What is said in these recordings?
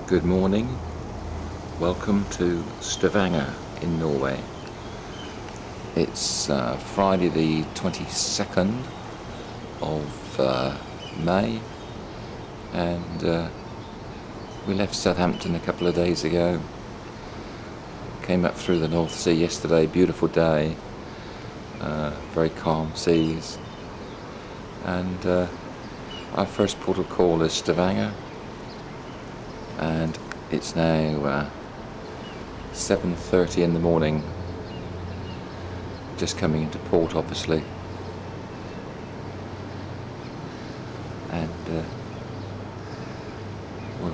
Good morning, welcome to Stavanger in Norway. It's Friday the 22nd of May, and we left Southampton a couple of days ago. Came up through the North Sea yesterday, beautiful day, very calm seas, and our first port of call is Stavanger. And it's now 7:30 in the morning, just coming into port obviously, and we'll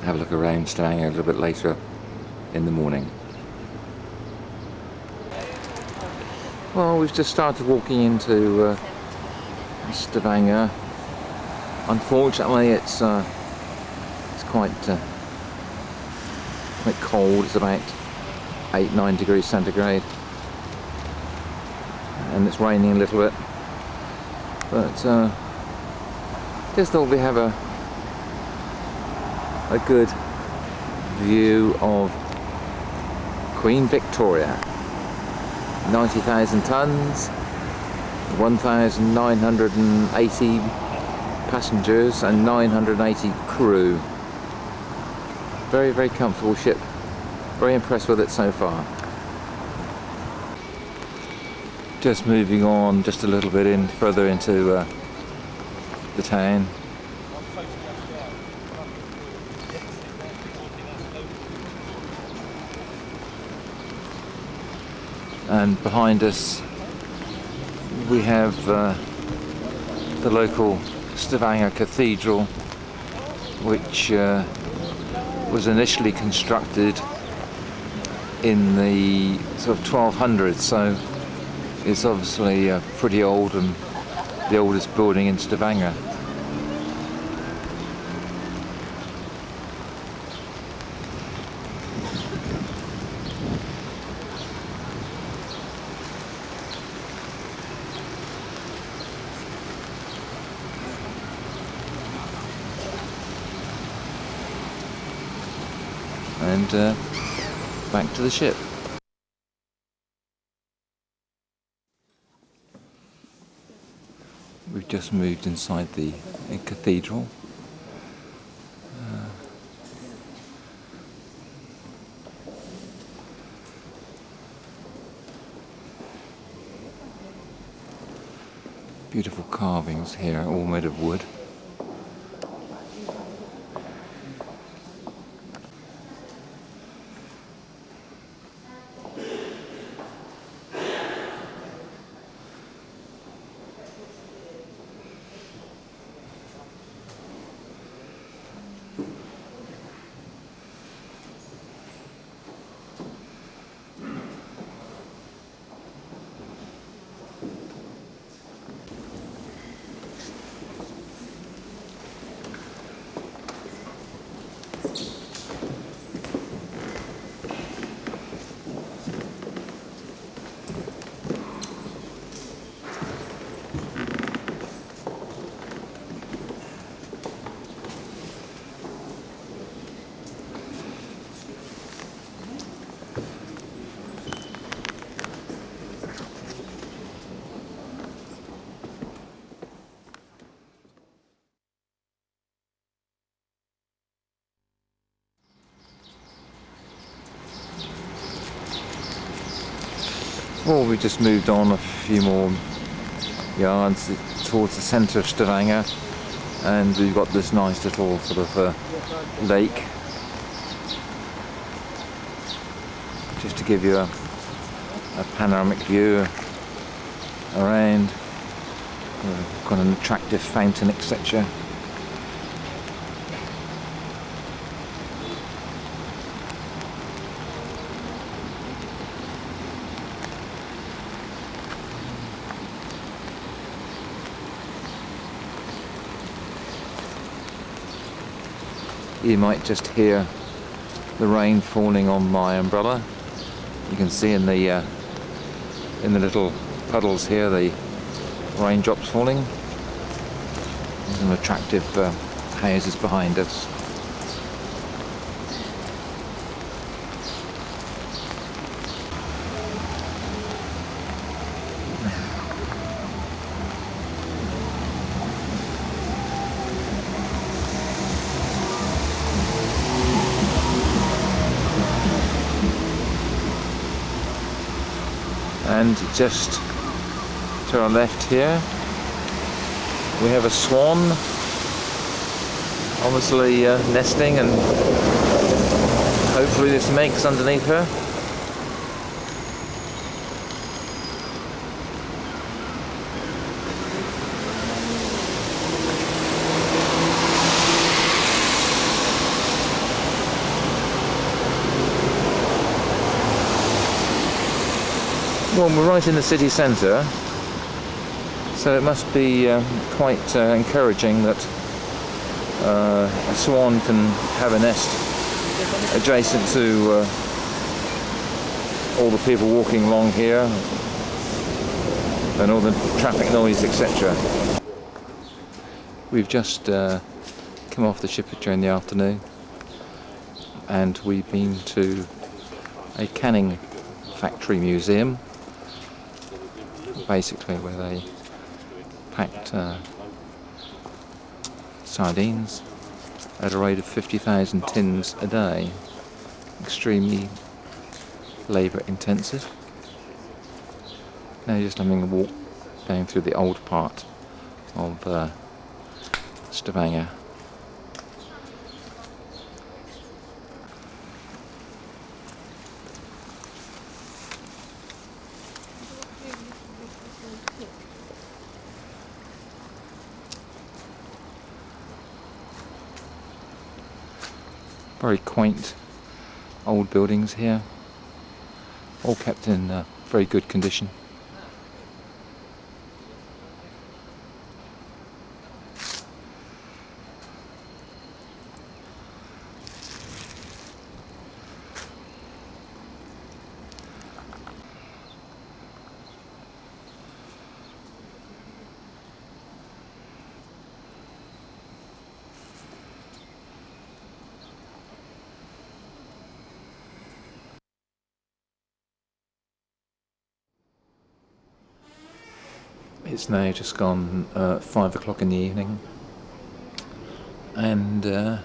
have a look around Stavanger a little bit later in the morning. Well, we've just started walking into Stavanger. Unfortunately it's quite cold. It's about 8-9 degrees centigrade, and it's raining a little bit, but just thought we have a good view of Queen Victoria. 90,000 tons, 1,980 passengers and 980 crew. Very, very comfortable ship. Very impressed with it so far. Just moving on just a little bit further into the town. And behind us we have the local Stavanger Cathedral, which was initially constructed in the sort of 1200s, so it's obviously pretty old and the oldest building in Stavanger. And back to the ship. We've just moved inside the cathedral. Beautiful carvings here, all made of wood. Well, we just moved on a few more yards towards the centre of Stavanger, and we've got this nice little sort of lake, just to give you a panoramic view around. We've got an attractive fountain, etc. You might just hear the rain falling on my umbrella. You can see in the little puddles here the raindrops falling. There's some attractive houses behind us. And just to our left here we have a swan, obviously nesting, and hopefully this makes underneath her. Well, we're right in the city centre, so it must be quite encouraging that a swan can have a nest adjacent to all the people walking along here and all the traffic noise, etc. We've just come off the ship during the afternoon, and we've been to a canning factory museum, basically where they packed sardines at a rate of 50,000 tins a day. Extremely labour intensive. Now just having a walk down through the old part of Stavanger. Very quaint old buildings here, all kept in very good condition. It's now just gone 5 o'clock in the evening, and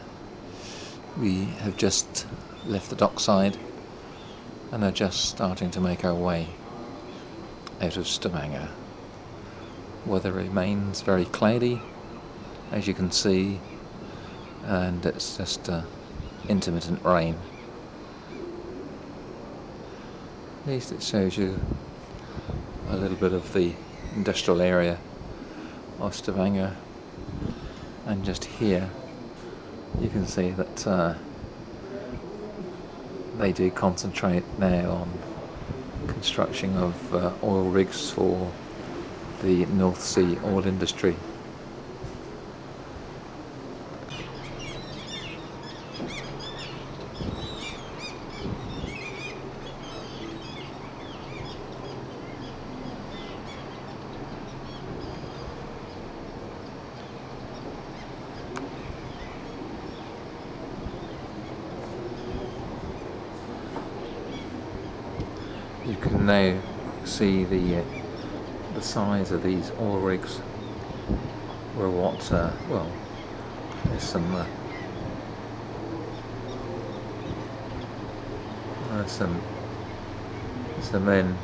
we have just left the dockside and are just starting to make our way out of Stavanger. Weather remains very cloudy, as you can see, and it's just intermittent rain. At least it shows you a little bit of the industrial area of Stavanger, and just here you can see that they do concentrate now on construction of oil rigs for the North Sea oil industry. You can now see the size of these oil rigs. Were what? Well, there's some men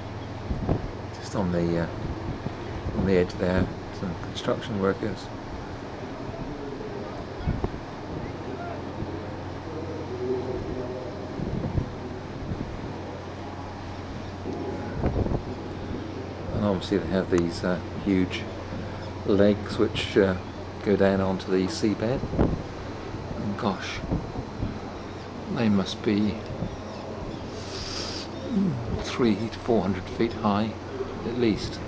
just on the edge there. Some construction workers. Obviously they have these huge legs which go down onto the seabed, and gosh, they must be 300 to 400 feet high at least.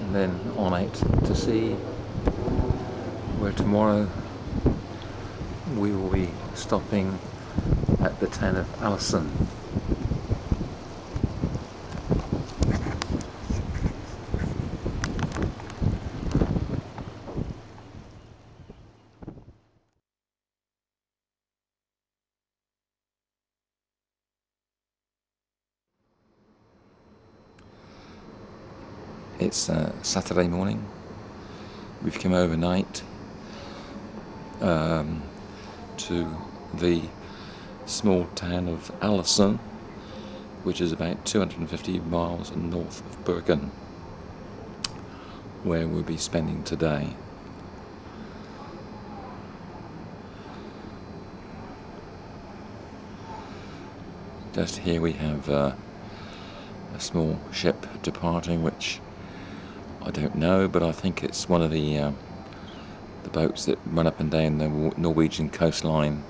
And then on out to sea, where tomorrow we will be stopping at the town of Alesund. It's Saturday morning, We've come overnight to the small town of Allison, which is about 250 miles north of Bergen, where we'll be spending today. Just here we have a small ship departing, which I don't know, but I think it's one of the boats that run up and down the Norwegian coastline,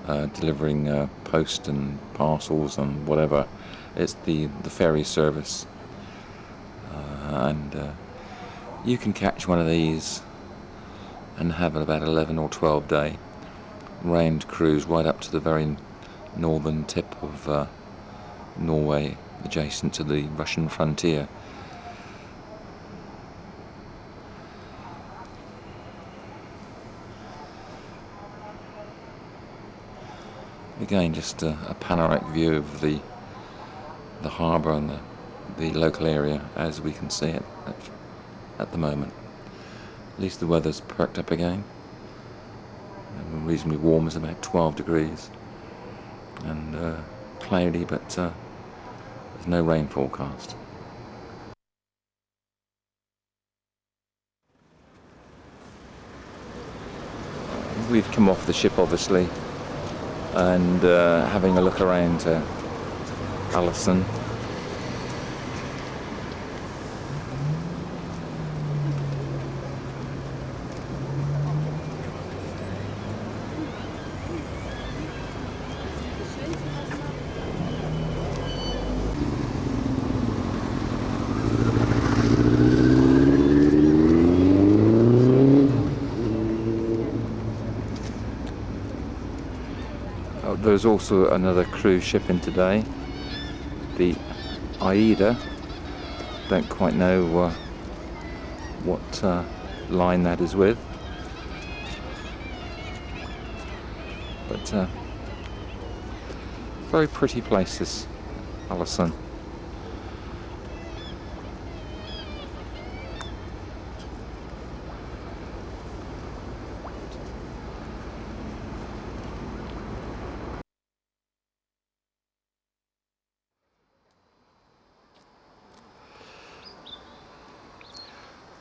delivering post and parcels and whatever. It's the ferry service, and you can catch one of these and have about 11 or 12 day round cruise right up to the very northern tip of Norway, adjacent to the Russian frontier. Again, just a panoramic view of the harbour and the local area as we can see it at the moment. At least the weather's perked up again. And reasonably warm, it's about 12 degrees. And cloudy, but there's no rain forecast. We've come off the ship obviously, and having a look around Allison. There's also another cruise ship in today, the Aida. Don't quite know what line that is with, but very pretty place, this Allison.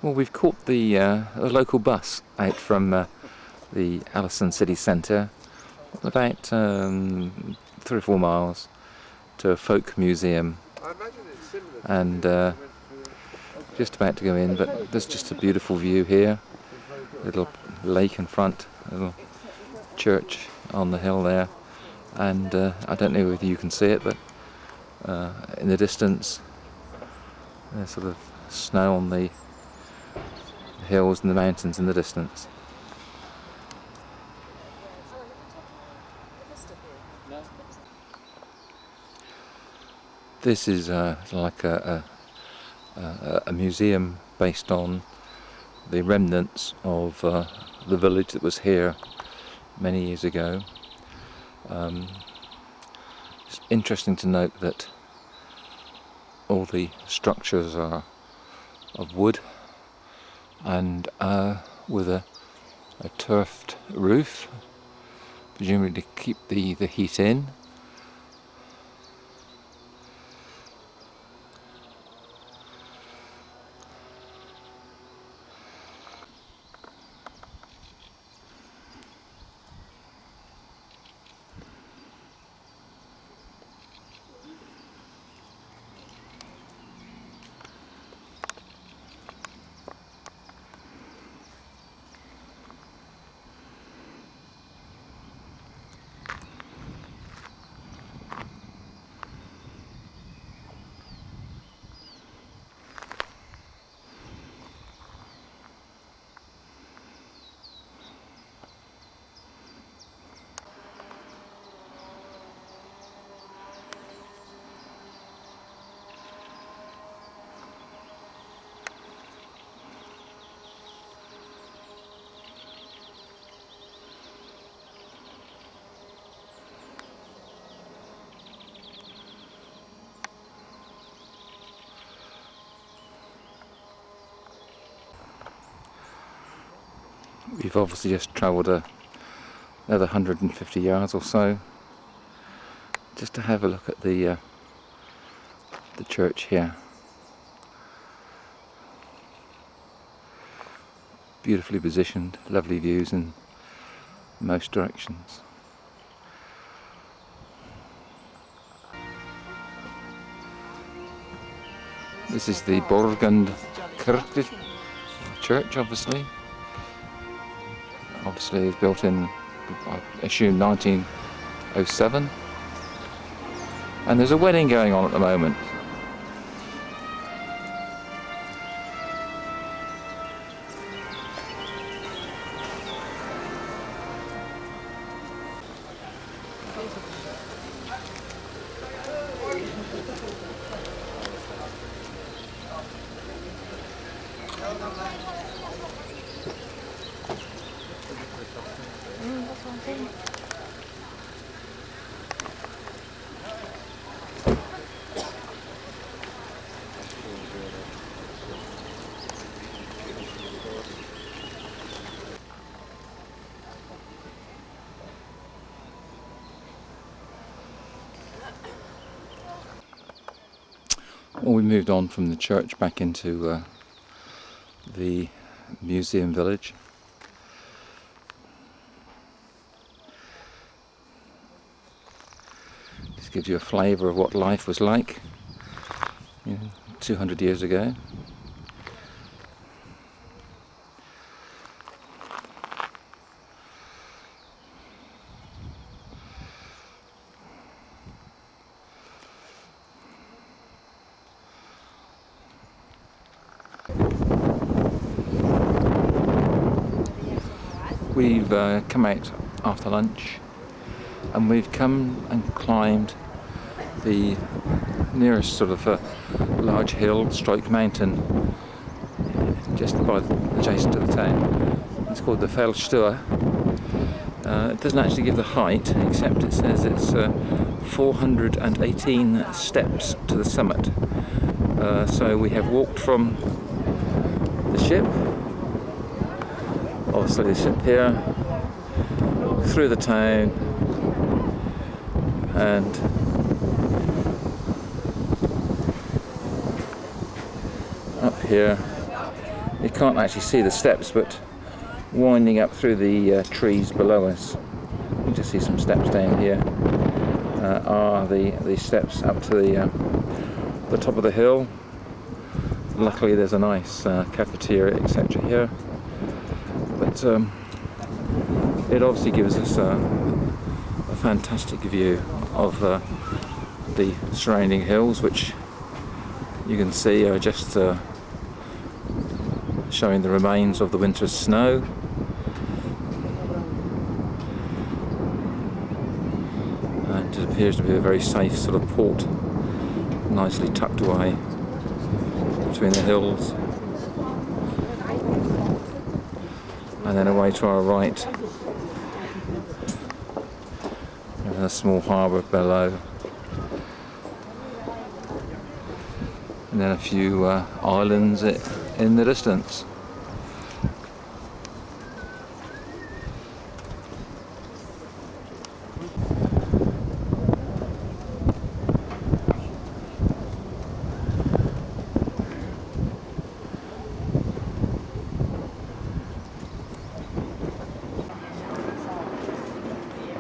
Well, we've caught the local bus out from the Allison city centre, about 3 or 4 miles, to a folk museum, and just about to go in, but there's just a beautiful view here, little lake in front, a little church on the hill there, and I don't know whether you can see it, but in the distance there's sort of snow on the hills and the mountains in the distance. This is like a museum based on the remnants of the village that was here many years ago. It's interesting to note that all the structures are of wood and with a turfed roof, presumably to keep the heat in. We've obviously just travelled another 150 yards or so just to have a look at the church here. Beautifully positioned, lovely views in most directions. This is the Borgund Kirke church, obviously. Obviously it's built in, I assume, 1907. And there's a wedding going on at the moment. Well, we moved on from the church back into the museum village. Just gives you a flavour of what life was like, 200 years ago. We've come out after lunch and we've come and climbed the nearest sort of large hill, stroke mountain, just adjacent to the town. It's called the Fellstue. It doesn't actually give the height, except it says it's 418 steps to the summit. So we have walked from the ship, obviously the ship here, through the town, and up here. You can't actually see the steps, but winding up through the trees below us, you can just see some steps down here, are the steps up to the top of the hill. Luckily there's a nice cafeteria, etc. here, but it obviously gives us a fantastic view of the surrounding hills, which you can see are just showing the remains of the winter's snow. And it appears to be a very safe sort of port, nicely tucked away between the hills. And then away to our right, a small harbour below, and then a few islands in the distance.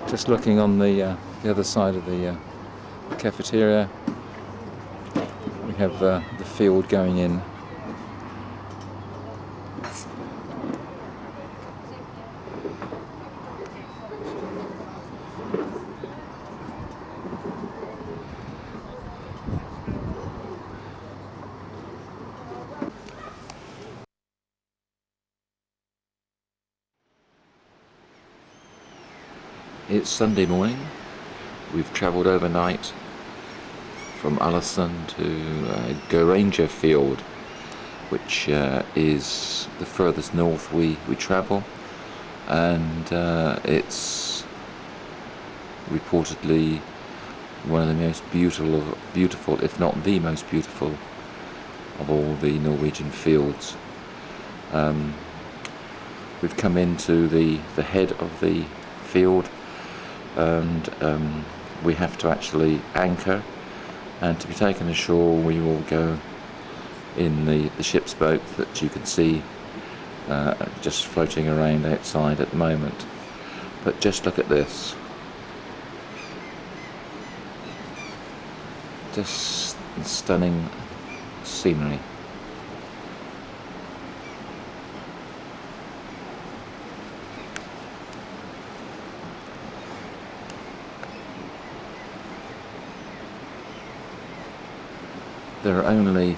Just looking on the other side of the cafeteria, we have the field going in. It's Sunday morning. We've travelled overnight from Allison to Geranger Field, which is the furthest north we travel, and it's reportedly one of the most beautiful, if not the most beautiful, of all the Norwegian fields. we've come into the head of the field, and we have to actually anchor, and to be taken ashore we will go in the ship's boat that you can see just floating around outside at the moment. But just look at this. Just stunning scenery. There are only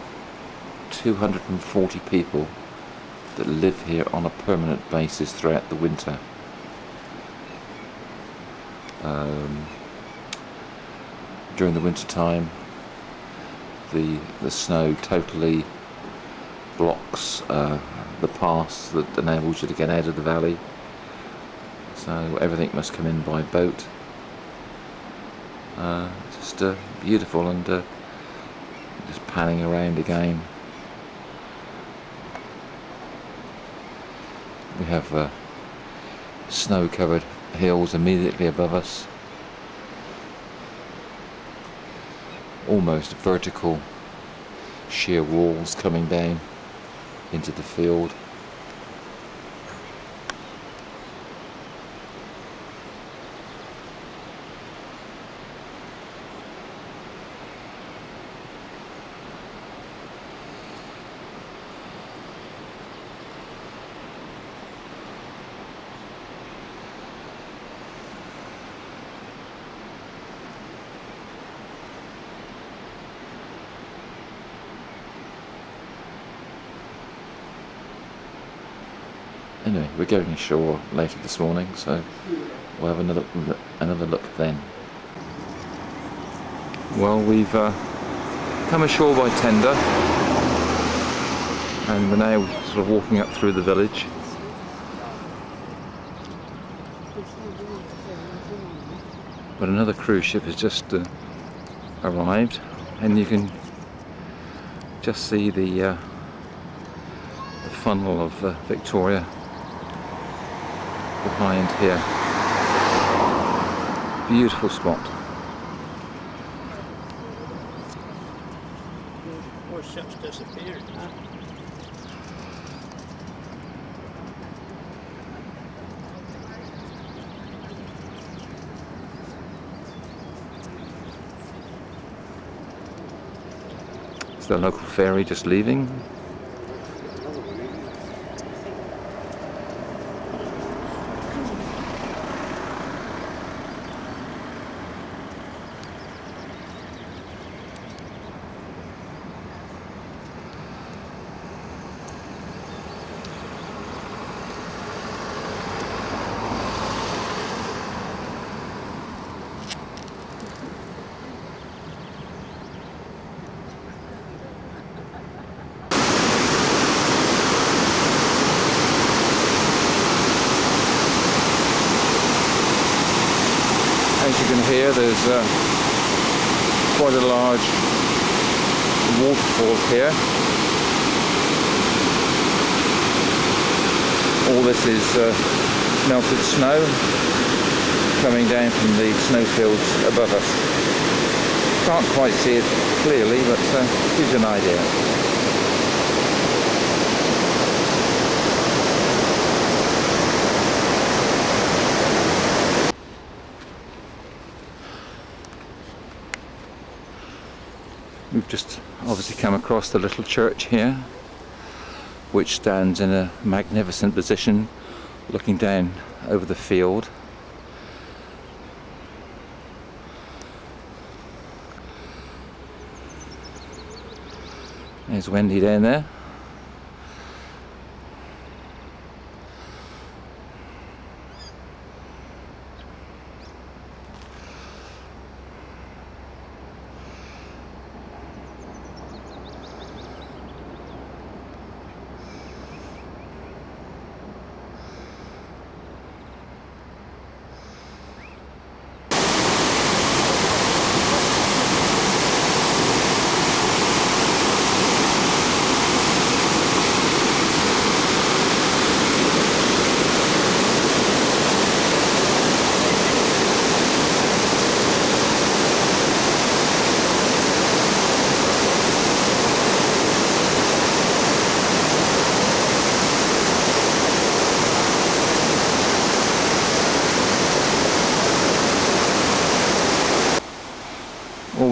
240 people that live here on a permanent basis throughout the winter. During the winter time, the snow totally blocks the pass that enables you to get out of the valley, so everything must come in by boat. Just beautiful, and just panning around again. We have snow-covered hills immediately above us, almost vertical sheer walls coming down into the field. Anyway, we're going ashore later this morning, so we'll have another look then. Well, we've come ashore by tender, and we're now sort of walking up through the village. But another cruise ship has just arrived, and you can just see the funnel of Victoria behind here. Beautiful spot. More ships disappeared, huh? Is the local ferry just leaving? As you can hear, there's quite a large waterfall here. All this is melted snow coming down from the snowfields above us. Can't quite see it clearly, but gives you an idea. We've just obviously come across the little church here, which stands in a magnificent position looking down over the field. There's Wendy down there.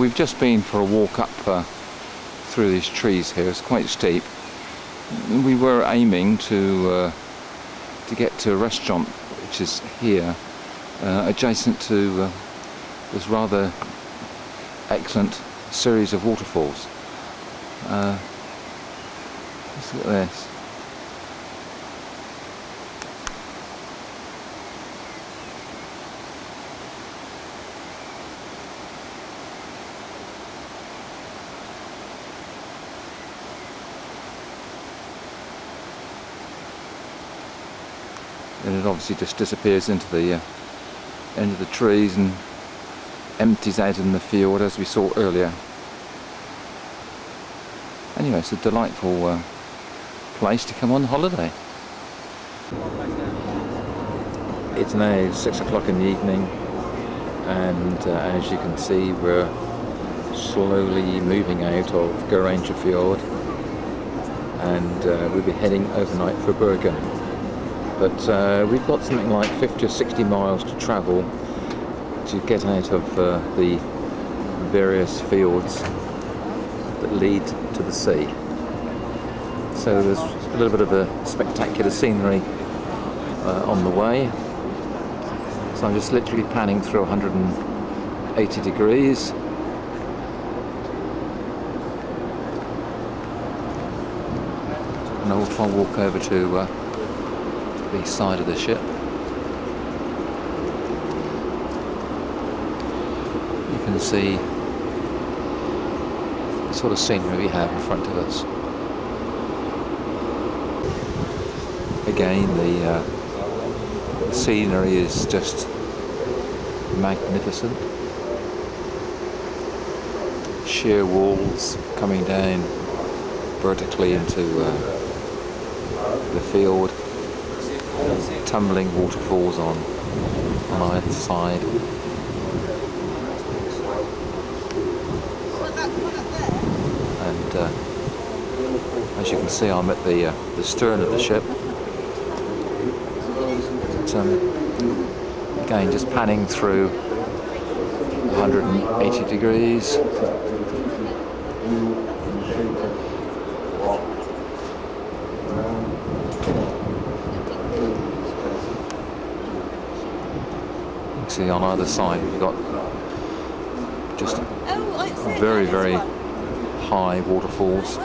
we've just been for a walk up through these trees here. It's quite steep. We were aiming to get to a restaurant which is here, adjacent to this rather excellent series of waterfalls. Let's look at this. And it obviously just disappears into the trees and empties out in the field, as we saw earlier. Anyway, it's a delightful place to come on holiday. It's now 6 o'clock in the evening, and as you can see, we're slowly moving out of Geranger Fjord, and we'll be heading overnight for Bergen. But we've got something like 50 or 60 miles to travel to get out of the various fields that lead to the sea. So there's a little bit of a spectacular scenery on the way. So I'm just literally panning through 180 degrees. And I'll walk over to the side of the ship. You can see the sort of scenery we have in front of us. Again, the scenery is just magnificent. Sheer walls coming down vertically into the field. Tumbling waterfalls on either side. And as you can see, I'm at the stern of the ship. But, again, just panning through 180 degrees. See, on either side we've got just very, very high waterfalls.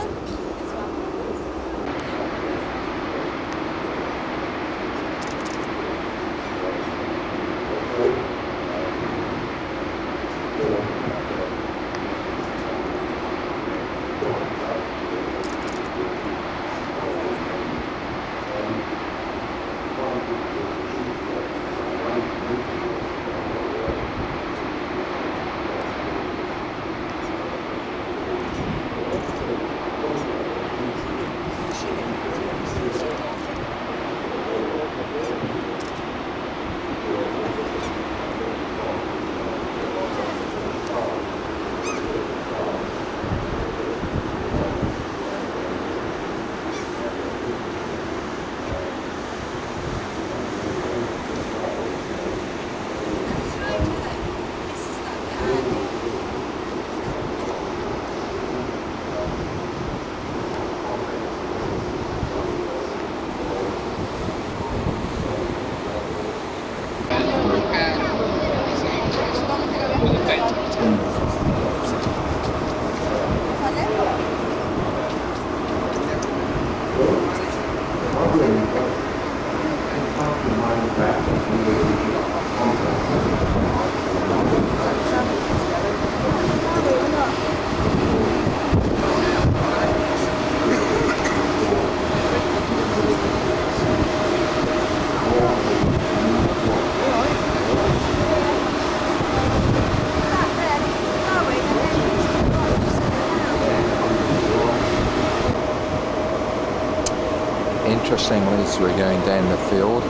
Interestingly, as we're going down the field,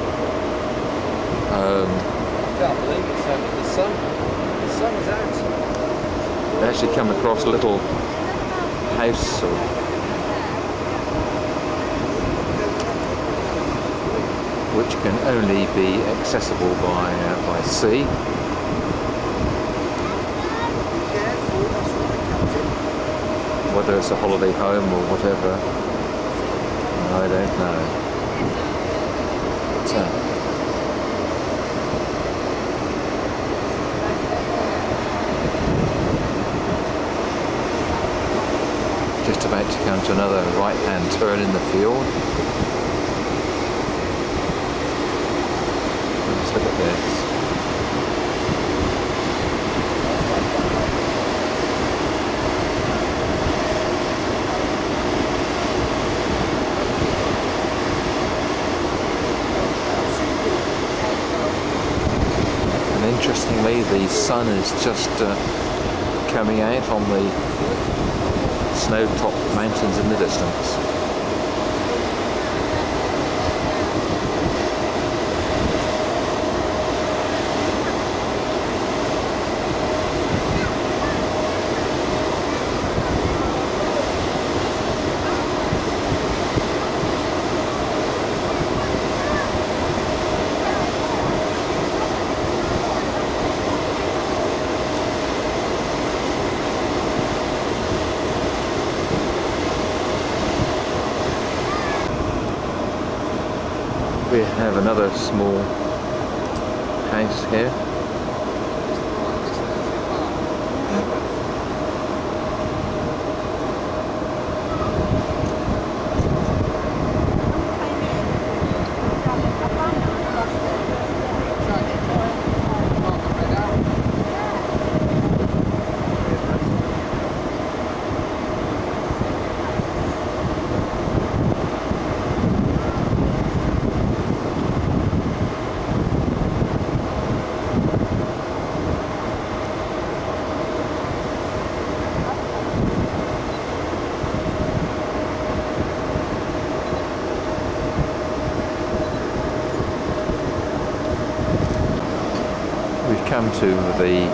I can't believe it's over the sun. The sun is out. we actually come across a little house which can only be accessible by sea. whether it's a holiday home or whatever, I don't know. But, just about to come to another right-hand turn in the field. Let's look at this. And interestingly, the sun is just coming out on the snow-topped mountains in the distance. We have another small house here. We've come to the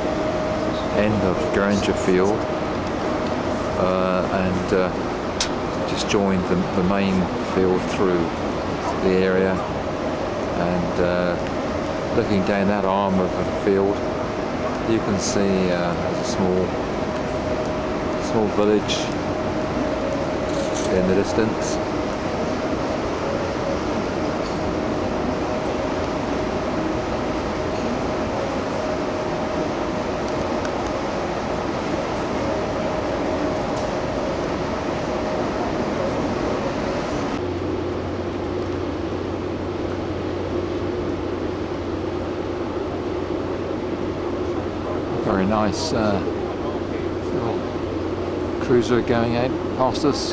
end of Granger Field and just joined the main field through the area, and looking down that arm of the field you can see there's a small village in the distance. Very nice little cruiser going out past us.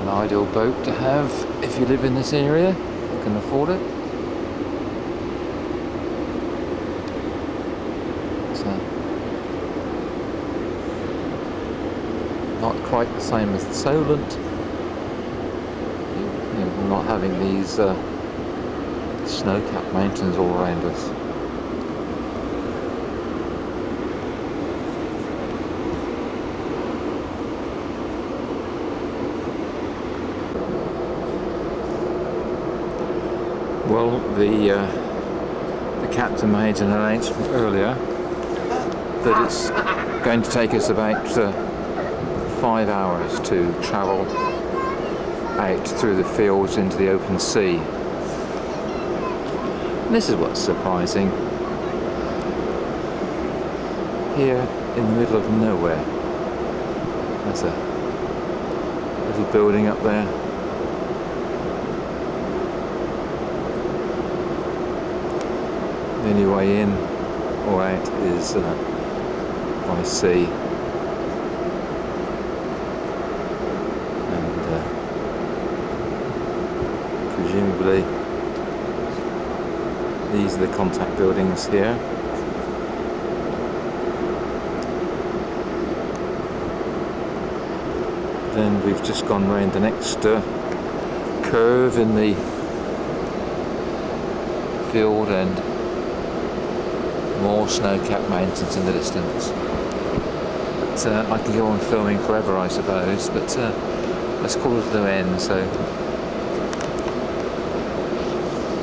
An ideal boat to have if you live in this area, you can afford it. It's not quite the same as the Solent. We're not having these snow-capped mountains all around us. Well, the captain made an announcement earlier that it's going to take us about 5 hours to travel out through the fields into the open sea. This is what's surprising. Here in the middle of nowhere, there's a little building up there. The only way in or out is by sea. And presumably these are the contact buildings here. Then we've just gone round the next curve in the field, and more snow-capped mountains in the distance. But I could go on filming forever, I suppose, but let's call it an end. So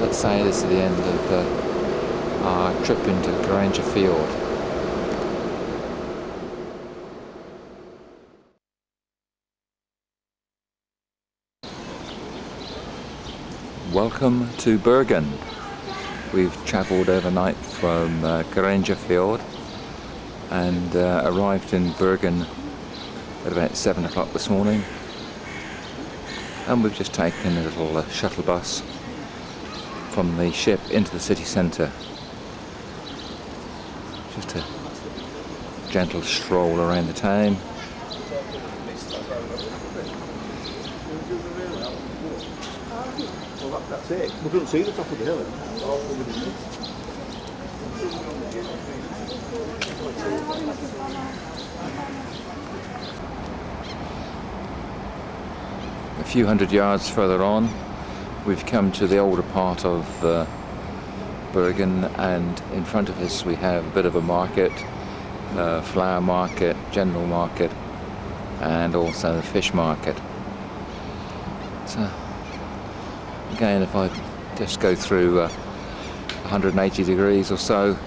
let's say this is the end of our trip into Granger Field. Welcome to Bergen. We've travelled overnight from Fjord and arrived in Bergen at about 7 o'clock this morning, and we've just taken a little shuttle bus from the ship into the city centre. Just a gentle stroll around the town. Well, that's it. We couldn't see the top of the hill. A few hundred yards further on, we've come to the older part of Bergen, and in front of us we have a bit of a market, flower market, general market, and also the fish market. So again, if I just go through 180 degrees or so,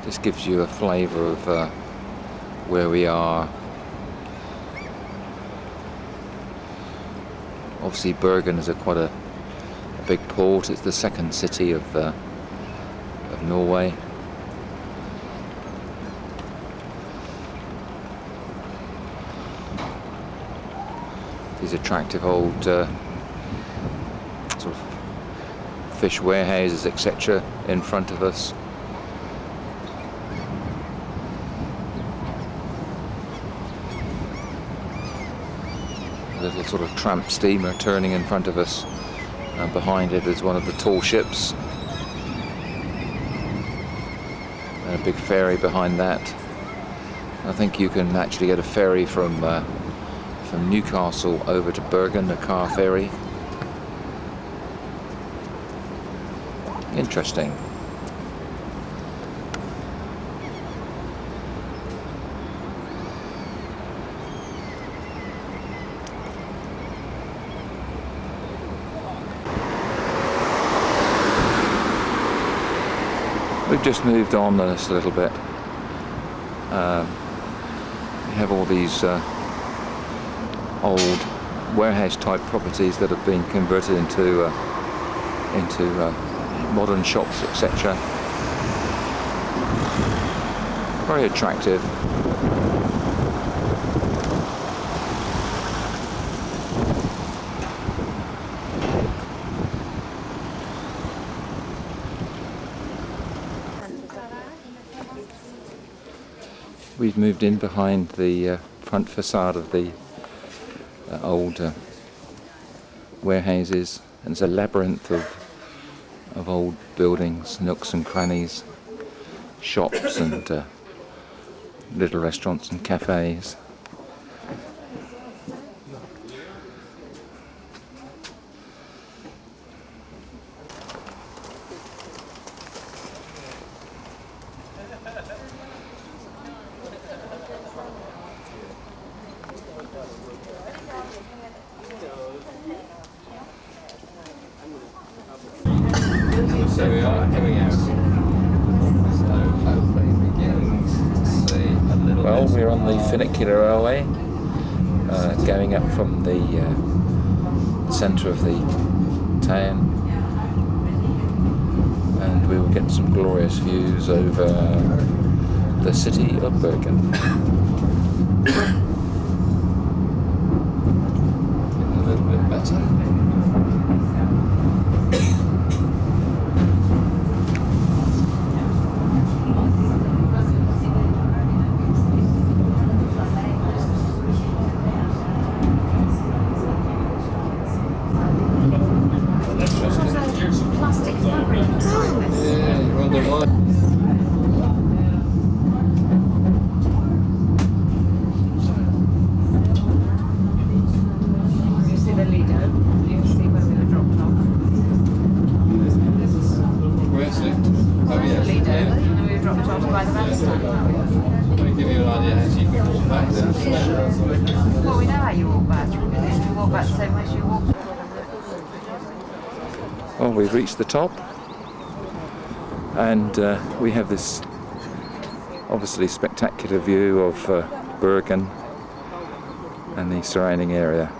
just gives you a flavour of where we are. Obviously Bergen is quite a big port. It's the second city of Norway. These attractive old sort of fish warehouses, etc., in front of us. A little sort of tramp steamer turning in front of us, and behind it is one of the tall ships, and a big ferry behind that. I think you can actually get a ferry from Newcastle over to Bergen, a car ferry. Interesting. We've just moved on just a little bit. We have all these old warehouse type properties that have been converted into modern shops, etc. Very attractive. We've moved in behind the front facade of the old warehouses, and it's a labyrinth of old buildings, nooks and crannies, shops and little restaurants and cafes. So we are coming out. So hopefully beginning to see a little Well, bit. we're on the funicular railway, going up from the centre of the town, and we will get some glorious views over the city of Bergen. A little bit better. Plastic fabrics. Yeah, you're on the line. You see the leader? You can see where we were dropped off. Where's it? Oh, There's the yes. leader, Yeah. and we were dropped off by the bandstand. To give you an idea how you can walk back there. Well, we know how you walk back. We walk back the same way as you walk. Well, we've reached the top, and we have this obviously spectacular view of Bergen and the surrounding area.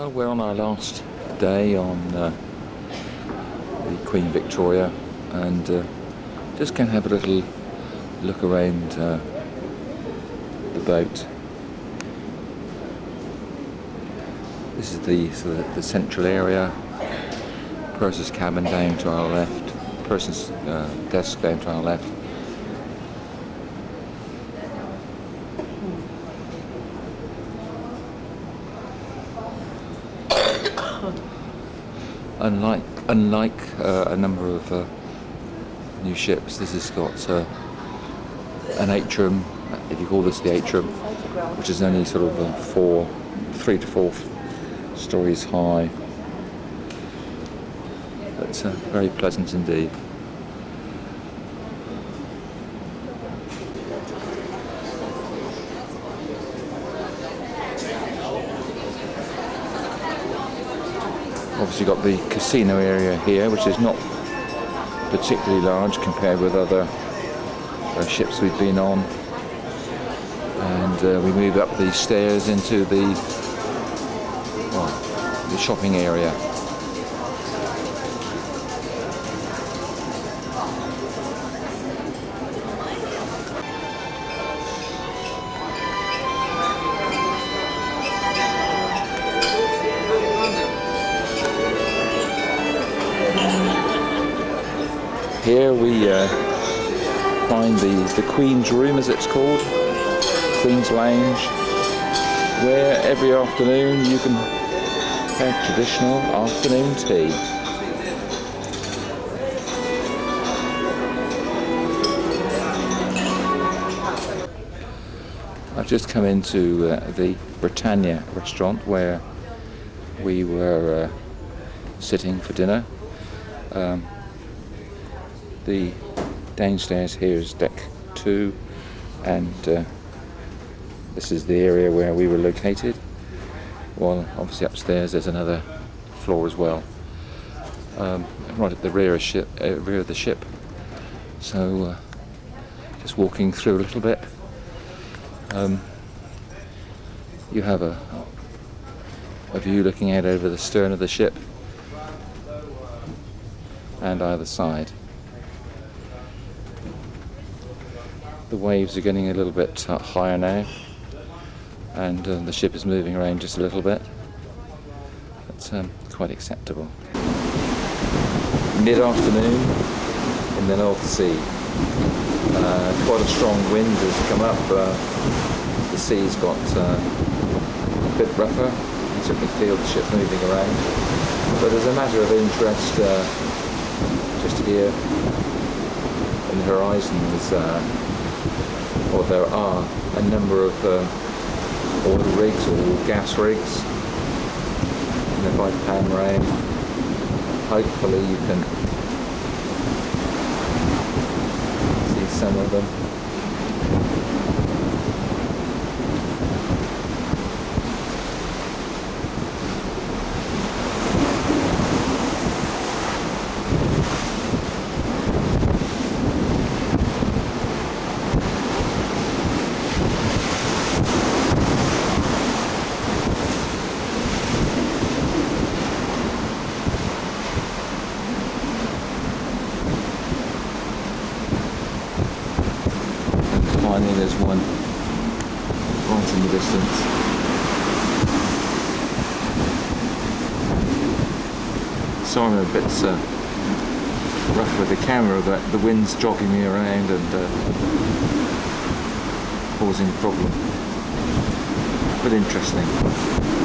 Well, we're on our last day on the Queen Victoria, and just going to have a little look around the boat. This is the central area. Purser's cabin down to our left. Purser's desk down to our left. Unlike a number of new ships, this has got an atrium, if you call this the atrium, which is only sort of 3 to 4 stories high. But very pleasant indeed. Obviously got the casino area here, which is not particularly large compared with other ships we've been on. And we move up these stairs into the shopping area. Here we find the Queen's Room, as it's called, Queen's Lounge, where every afternoon you can have traditional afternoon tea. I've just come into the Britannia restaurant where we were sitting for dinner. The downstairs here is deck 2, and this is the area where we were located. Well, obviously upstairs there's another floor as well, right at the rear of the ship. So just walking through a little bit. You have a view looking out over the stern of the ship and either side. The waves are getting a little bit higher now, and the ship is moving around just a little bit. That's quite acceptable. Mid-afternoon in the North Sea. Quite a strong wind has come up. The sea's got a bit rougher. You certainly feel the ship moving around. But as a matter of interest, just here in the horizon there are a number of oil rigs or gas rigs, and if I pan around, hopefully you can see some of them. Finally there's one right in the distance. So I'm a bit rough with the camera, but the wind's jogging me around and causing a problem. But interesting.